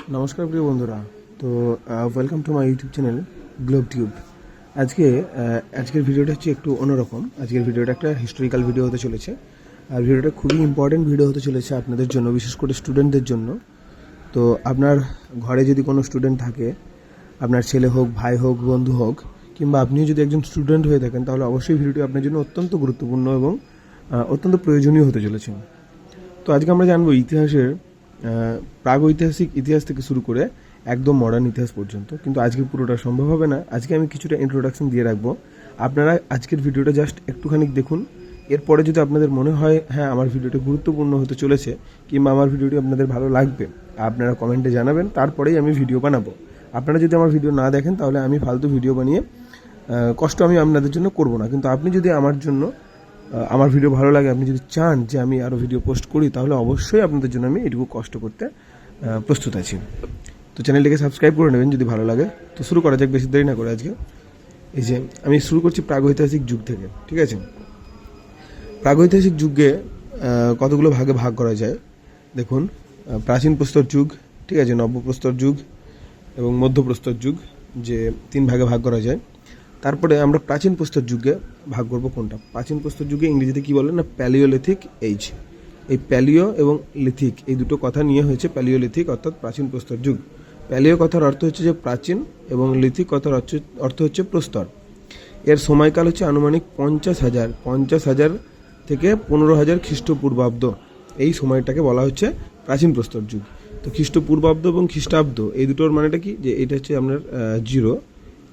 নমস্কার প্রিয় বন্ধুরা। তো welcome to my YouTube channel globe tube. আজকের ভিডিওটা হচ্ছে একটু অন্যরকম। আজকের ভিডিওটা একটা হিস্টোরিক্যাল ভিডিও হতে চলেছে, আর ভিডিওটা খুবই ইম্পর্টেন্ট ভিডিও হতে চলেছে আপনাদের জন্য, বিশেষ করে স্টুডেন্টদের জন্য। তো আপনার ঘরে যদি কোনো স্টুডেন্ট থাকে, আপনার ছেলে হোক, ভাই হোক, বন্ধু হোক, কিংবা আপনিও যদি একজন স্টুডেন্ট হয়ে থাকেন, তাহলে অবশ্যই ভিডিওটি আপনার জন্য অত্যন্ত গুরুত্বপূর্ণ এবং অত্যন্ত প্রয়োজনীয় হতে চলেছে। তো আজকে আমরা জানবো ইতিহাসের প্রাগৈতিহাসিক ইতিহাস থেকে শুরু করে একদম মডার্ন ইতিহাস পর্যন্ত। কিন্তু আজকে পুরোটা সম্ভব হবে না। আজকে আমি কিছুটা ইন্ট্রোডাকশন দিয়ে রাখবো। আপনারা আজকের ভিডিওটা জাস্ট একটুখানি দেখুন। এরপরে যদি আপনাদের মনে হয় হ্যাঁ আমার ভিডিওটা গুরুত্বপূর্ণ হতে চলেছে, কিংবা আমার ভিডিওটি আপনাদের ভালো লাগবে, আপনারা কমেন্টে জানাবেন, তারপরেই আমি ভিডিও বানাবো। আপনারা যদি আমার ভিডিও না দেখেন, তাহলে আমি ফালতু ভিডিও বানিয়ে কষ্ট আমি আপনাদের জন্য করব না। কিন্তু আপনি যদি আমার ভিডিও ভালো লাগে, আপনি যদি চান যে আমি আরও ভিডিও পোস্ট করি, তাহলে অবশ্যই আপনাদের জন্য আমি এটুকু কষ্ট করতে প্রস্তুত আছি। তো চ্যানেলটিকে সাবস্ক্রাইব করে নেবেন যদি ভালো লাগে। তো শুরু করা যাক, বেশি দেরি না করে। আজকে এই যে আমি শুরু করছি প্রাগৈতিহাসিক যুগ থেকে, ঠিক আছে? প্রাগৈতিহাসিক যুগে কতগুলো ভাগে ভাগ করা যায় দেখুন। প্রাচীন প্রস্তর যুগ, ঠিক আছে, নব্যপ্রস্তর যুগ এবং মধ্যপ্রস্তর যুগ, যে 3 ভাগে ভাগ করা যায়। তারপরে আমরা প্রাচীন প্রস্তর যুগে ভাগ করব কোনটা। প্রাচীন প্রস্তর যুগে ইংরেজিতে কি বলে না, প্যালিওলিথিক এইজ। এই প্যালিও এবং লিথিক এই দুটো কথা নিয়ে হয়েছে প্যালিওলিথিক, অর্থাৎ প্রাচীন প্রস্তর যুগ। প্যালিও কথার অর্থ হচ্ছে যে প্রাচীন, এবং লিথিক কথার অর্থ হচ্ছে প্রস্তর। এর সময়কাল হচ্ছে আনুমানিক 50,000 থেকে 15,000 খ্রিস্টপূর্বাব্দ। এই সময়টাকে বলা হচ্ছে প্রাচীন প্রস্তর যুগ। তো খ্রিস্টপূর্বাব্দ এবং খ্রিস্টাব্দ এই দুটোর মানেটা কি, যে এটা হচ্ছে আপনার 0।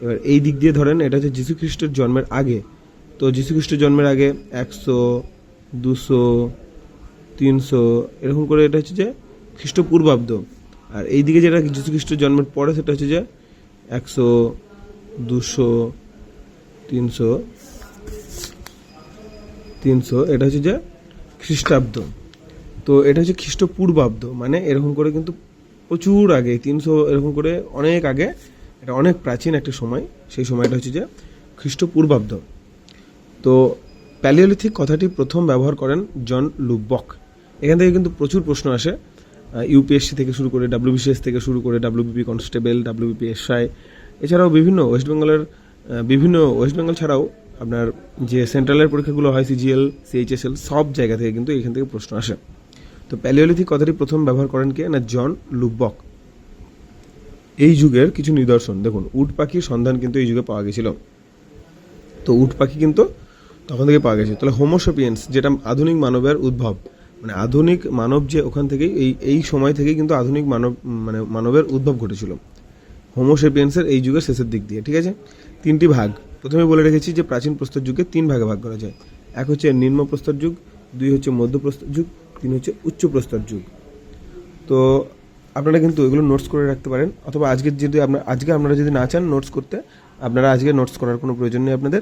এবার এই দিক দিয়ে ধরেন এটা হচ্ছে যীশু খ্রিস্টের জন্মের আগে। তো যীশু খ্রিস্টের জন্মের আগে 100, 200, 300 এরকম করে এটা হচ্ছে যে খ্রিস্টপূর্বাব্দ। আর এই দিকে যেটা যীশু খ্রিস্টের জন্মের পরে, সেটা হচ্ছে যে 100, 200, 300 এটা হচ্ছে যে খ্রিস্টাব্দ। তো এটা হচ্ছে খ্রিস্টপূর্বাব্দ, মানে এরকম করে কিন্তু প্রচুর আগে, 300 এরকম করে অনেক আগে। এটা অনেক প্রাচীন একটা সময়। সেই সময়টা হচ্ছে যে খ্রিস্টপূর্বাব্দ। তো প্যালিওলিথিক কথাটি প্রথম ব্যবহার করেন জন লুবক। এখান থেকে কিন্তু প্রচুর প্রশ্ন আসে, ইউপিএসসি থেকে শুরু করে, ডাব্লিউবিসিএস থেকে শুরু করে, ডাব্লিউবিপি কনস্টেবল, ডাব্লিউবিপি এসআই, এছাড়াও ওয়েস্ট বেঙ্গল ছাড়াও আপনার যে সেন্ট্রালের পরীক্ষাগুলো হয়, সিজিএল, সিএইচএসএল, সব জায়গা থেকে কিন্তু এখান থেকে প্রশ্ন আসে। তো প্যালিওলিথিক কথাটি প্রথম ব্যবহার করেন কে না, জন লুবক। এই যুগের কিছু নিদর্শন দেখুন। উট পাখির সন্ধান কিন্তু এই যুগে পাওয়া গেছিল। তো উট পাখি কিন্তু তখন থেকে পাওয়া গেছে। তাহলে হোমোসেপিয়েন্স, যেটা আধুনিক মানবের উদ্ভব, মানে আধুনিক মানব যে ওখান থেকেই এই সময় থেকেই কিন্তু আধুনিক মানবের উদ্ভব ঘটেছিল হোমোসেপিয়েন্সের এই যুগের শেষের দিক দিয়ে, ঠিক আছে? 3টি ভাগ প্রথমে বলে রেখেছি, যে প্রাচীন প্রস্তর যুগে 3 ভাগে ভাগ করা যায়। 1 হচ্ছে নিম্ন প্রস্তর যুগ, 2 হচ্ছে মধ্যপ্রস্তর যুগ, 3 হচ্ছে উচ্চ প্রস্তর যুগ। তো আপনারা কিন্তু এগুলো নোটস করে রাখতে পারেন, অথবা আজকে আপনারা যদি না চান নোটস করতে, আপনারা আজকে নোটস করার কোনো প্রয়োজন নেই আপনাদের।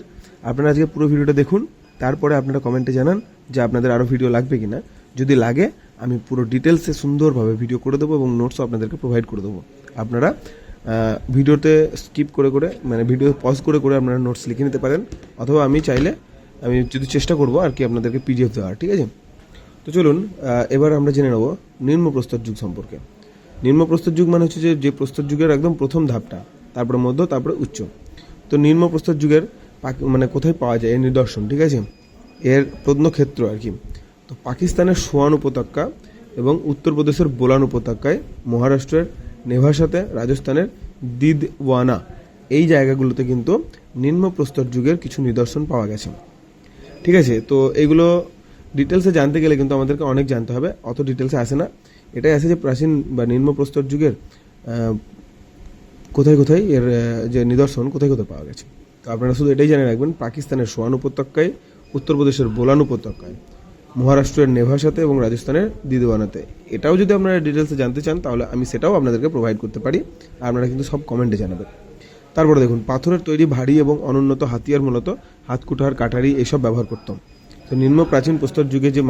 আপনারা আজকে পুরো ভিডিওটা দেখুন, তারপরে আপনারা কমেন্টে জানান যে আপনাদের আরও ভিডিও লাগবে কিনা। যদি লাগে আমি পুরো ডিটেলসে সুন্দরভাবে ভিডিও করে দেবো এবং নোটসও আপনাদেরকে প্রোভাইড করে দেবো। আপনারা ভিডিওতে স্কিপ করে মানে ভিডিও পজ করে আপনারা নোটস লিখে নিতে পারেন, অথবা আমি যদি চেষ্টা করবো আর কি আপনাদেরকে পিডিএফ দেওয়ার, ঠিক আছে? তো চলুন এবার আমরা জেনে নেব নিম্ন প্রস্তর যুগ সম্পর্কে। নিম্ন প্রস্তর যুগ মানে হচ্ছে যে প্রস্তর যুগের একদম প্রথম ধাপটা, তারপরে মধ্য, তারপরে উচ্চ। তো নিম্ন প্রস্তর যুগের মানে কোথায় পাওয়া যায় এর নিদর্শন, ঠিক আছে, এর প্রত্নক্ষেত্র আর কি। তো পাকিস্তানের সোয়ান উপত্যকা এবং উত্তরপ্রদেশের বোলান উপত্যকায়, মহারাষ্ট্রের নেভাসাতে, রাজস্থানের দিদওয়ানা, এই জায়গাগুলোতে কিন্তু নিম্ন প্রস্তর যুগের কিছু নিদর্শন পাওয়া গেছে, ঠিক আছে? তো এইগুলো ডিটেলসে জানতে গেলে কিন্তু আমাদেরকে অনেক জানতে হবে, অত ডিটেলসে আসে না। এটাই আছে যে প্রাচীন বা নিম্ন প্রস্তর যুগের কোথায় কোথায় এর যে নিদর্শন কোথায় কোথায় পাওয়া গেছে। তো আপনারা শুধু এটাই জেনে রাখবেন, পাকিস্তানের সোয়ান উপত্যকায়, উত্তরপ্রদেশের বোলান উপত্যকায়, মহারাষ্ট্রের নেভাসাতে এবং রাজস্থানের দিদওয়ানাতে। এটাও যদি আপনারা ডিটেলসে জানতে চান, তাহলে আমি সেটাও আপনাদেরকে প্রোভাইড করতে পারি। আপনারা কিন্তু সব কমেন্টে জানাবেন। তারপরে দেখুন, পাথরের তৈরি ভারী এবং অনুন্নত হাতিয়ার, মূলত হাতকুঠার, কাটারি এইসব ব্যবহার করতাম। তো নিম্ন প্রাচীন প্রস্তর যুগে যে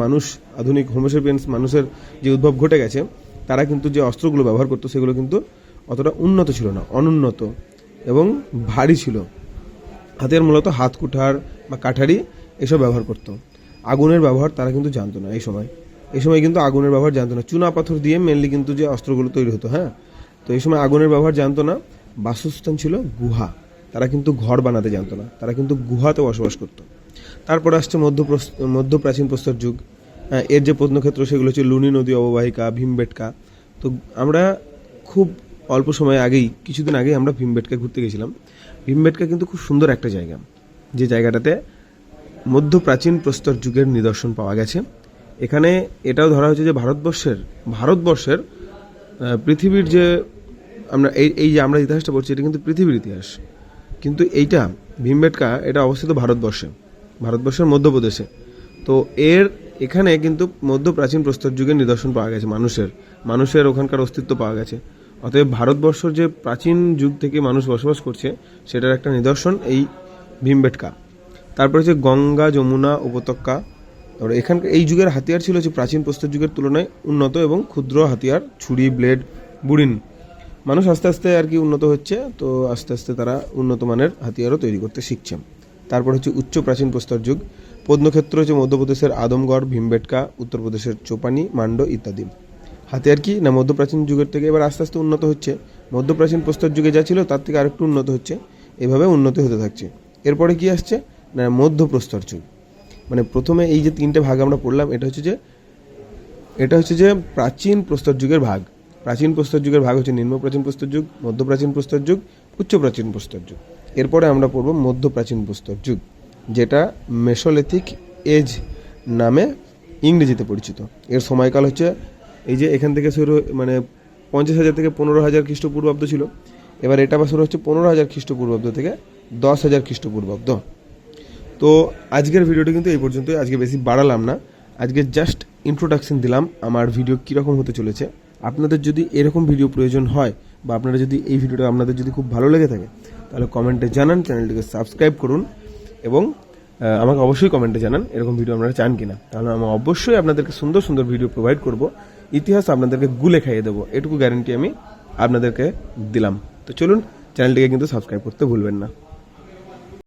আধুনিক হোমোসেপিয়েন্স মানুষের যে উদ্ভব ঘটে গেছে, তারা কিন্তু যে অস্ত্রগুলো ব্যবহার করতো সেগুলো কিন্তু অতটা উন্নত ছিল না, অনুন্নত এবং ভারী ছিল। হাতিয়ার মূলত হাতকুঠার বা কাঠারি এসব ব্যবহার করতো। আগুনের ব্যবহার তারা কিন্তু জানতো না এই সময় কিন্তু আগুনের ব্যবহার জানতো না। চুনা পাথর দিয়ে মেনলি কিন্তু যে অস্ত্রগুলো তৈরি হতো, হ্যাঁ, তো এই সময় আগুনের ব্যবহার জানতো না, বাসস্থান ছিল গুহা। তারা কিন্তু ঘর বানাতে জানতো না, তারা কিন্তু গুহাতে বসবাস করতো। তারপরে আসছে মধ্য প্রাচীন প্রস্তর যুগ। এর যে প্রত্নক্ষেত্র সেগুলো হচ্ছে লুনি নদী অববাহিকা, ভীমবেটকা। তো আমরা খুব অল্প সময় আগেই, কিছুদিন আগেই আমরা ভীমবেটকা ঘুরতে গেছিলাম। ভীমবেটকা কিন্তু খুব সুন্দর একটা জায়গা, যে জায়গাটাতে মধ্য প্রাচীন প্রস্তর যুগের নিদর্শন পাওয়া গেছে। এখানে এটাও ধরা হয়েছে যে ভারতবর্ষের পৃথিবীর যে আমরা এই যে আমরা ইতিহাসটা পড়ছি, এটা কিন্তু পৃথিবীর ইতিহাস। কিন্তু এইটা ভীমবেটকা এটা অবস্থিত ভারতবর্ষের মধ্যপ্রদেশে। তো এখানে কিন্তু মধ্য প্রাচীন প্রস্তর যুগের নিদর্শন পাওয়া গেছে, মানুষের ওখানকার অস্তিত্ব পাওয়া গেছে। অতএব ভারতবর্ষের যে প্রাচীন যুগ থেকে মানুষ বসবাস করছে সেটার একটা নিদর্শন এই ভীমবেটকা। তারপরে হচ্ছে গঙ্গা যমুনা উপত্যকা। তারপরে এখানকার এই যুগের হাতিয়ার ছিল হচ্ছে প্রাচীন প্রস্তর যুগের তুলনায় উন্নত এবং ক্ষুদ্র হাতিয়ার, ছুরি, ব্লেড, বুড়িন। মানুষ আস্তে আস্তে আর কি উন্নত হচ্ছে, তো আস্তে আস্তে তারা উন্নত মানের হাতিয়ারও তৈরি করতে শিখছে। তারপর হচ্ছে উচ্চ প্রাচীন প্রস্তর যুগ। প্রত্নক্ষেত্র হচ্ছে মধ্যপ্রদেশের আদমগড়, ভীমবেটকা, উত্তরপ্রদেশের চোপানি, মান্ডো ইত্যাদি। হাতিয়ার কি না মধ্যপ্রাচীন যুগের থেকে এবার আস্তে আস্তে উন্নত হচ্ছে, মধ্যপ্রাচীন প্রস্তর যুগে যা ছিল তার থেকে আরেকটু উন্নত হচ্ছে, এভাবে উন্নতি হতে থাকছে। এরপরে কি আসছে না মধ্যপ্রস্তর যুগ। মানে প্রথমে এই যে তিনটে ভাগ আমরা পড়লাম, এটা হচ্ছে যে প্রাচীন প্রস্তর যুগের ভাগ। প্রাচীন প্রস্তর যুগের ভাগ হচ্ছে নিম্ন প্রাচীন প্রস্তর যুগ, মধ্যপ্রাচীন প্রস্তর যুগ, উচ্চ প্রাচীন প্রস্তর যুগ। এরপরে আমরা পড়ব মধ্যপ্রাচীন প্রস্তর যুগ, যেটা মেসোলিথিক এজ নামে ইংরেজিতে পরিচিত। এর সময়কাল হচ্ছে এই যে এখান থেকে শুরু, মানে 50,000 থেকে 15,000 খ্রিস্টপূর্বাব্দ ছিল। এবার এটা শুরু হচ্ছে 15,000 খ্রিস্টপূর্বাব্দ থেকে 10,000 খ্রিস্টপূর্বাব্দ। তো আজকের ভিডিওটি কিন্তু এই পর্যন্তই, আজকে বেশি বাড়ালাম না, আজকে জাস্ট ইন্ট্রোডাকশন দিলাম আমার ভিডিও কীরকম হতে চলেছে। আপনাদের যদি এরকম ভিডিও প্রয়োজন হয় বা আপনারা যদি এই ভিডিওটা আপনাদের যদি খুব ভালো লেগে থাকে তাহলে কমেন্টে জানান, চ্যানেলটিকে সাবস্ক্রাইব করুন এবং আমাকে অবশ্যই কমেন্টে জানান এরকম ভিডিও আপনারা চান কিনা। তাহলে আমি অবশ্যই আপনাদেরকে সুন্দর সুন্দর ভিডিও প্রোভাইড করব, ইতিহাস আপনাদেরকে গুলে খাইয়ে দেবো, এটুকু গ্যারান্টি আমি আপনাদেরকে দিলাম। তো চলুন, চ্যানেলটিকে কিন্তু সাবস্ক্রাইব করতে ভুলবেন না।